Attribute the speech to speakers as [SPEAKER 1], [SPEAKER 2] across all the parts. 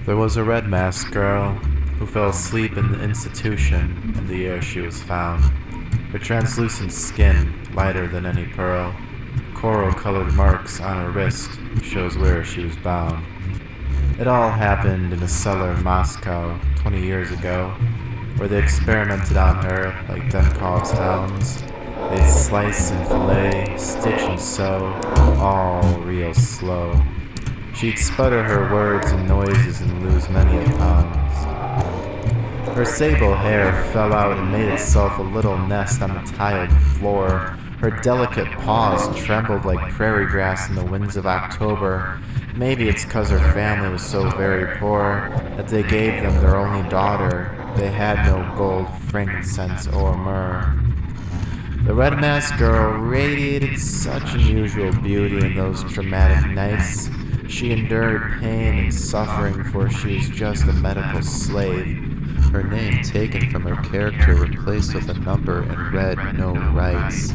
[SPEAKER 1] There was a red-masked girl who fell asleep in the institution in the year she was found. Her translucent skin, lighter than any pearl, coral-colored marks on her wrist shows where she was bound. It all happened in a cellar in Moscow 20 years ago, where they experimented on her like Demkov's hounds. They'd slice and fillet, stitch and sew, all real slow. She'd sputter her words and noises and lose many a pound. Her sable hair fell out and made itself a little nest on the tiled floor. Her delicate paws trembled like prairie grass in the winds of October. Maybe it's 'cause her family was so very poor that they gave them their only daughter. They had no gold, frankincense, or myrrh. The red-masked girl radiated such unusual beauty in those traumatic nights. She endured pain and suffering, for she was just a medical slave. Her name taken from her character, replaced with a number and read no rights.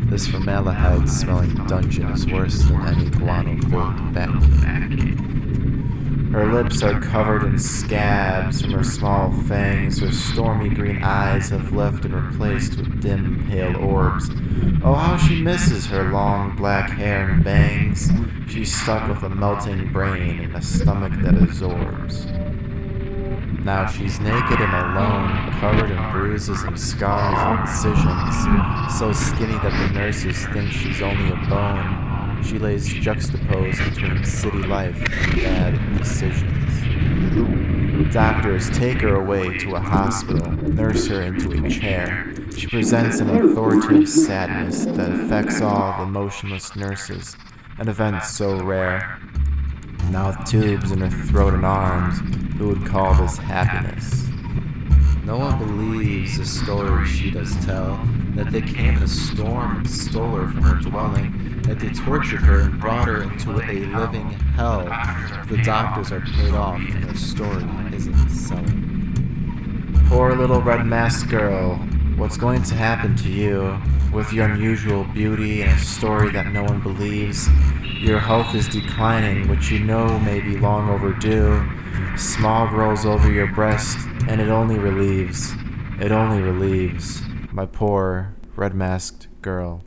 [SPEAKER 1] This formaldehyde-smelling dungeon is worse than any guano-filled back. Her lips are covered in scabs from her small fangs. Her stormy green eyes have left and replaced with dim, pale orbs. Oh, how she misses her long black hair and bangs. She's stuck with a melting brain and a stomach that absorbs. Now she's naked and alone, covered in bruises and scars and incisions, so skinny that the nurses think she's only a bone. She lays juxtaposed between city life and bad decisions. Doctors take her away to a hospital, nurse her into a chair. She presents an authoritative sadness that affects all the motionless nurses, an event so rare. Now with tubes in her throat and arms, who would call this happiness? No one believes the story she does tell, that they came in a storm and stole her from her dwelling, that they tortured her and brought her into a living hell. The doctors are paid off and their story isn't selling. Poor little red-masked girl, what's going to happen to you? With your unusual beauty and a story that no one believes, your health is declining, which you know may be long overdue. Smog rolls over your breast, and it only relieves, my poor red-masked girl.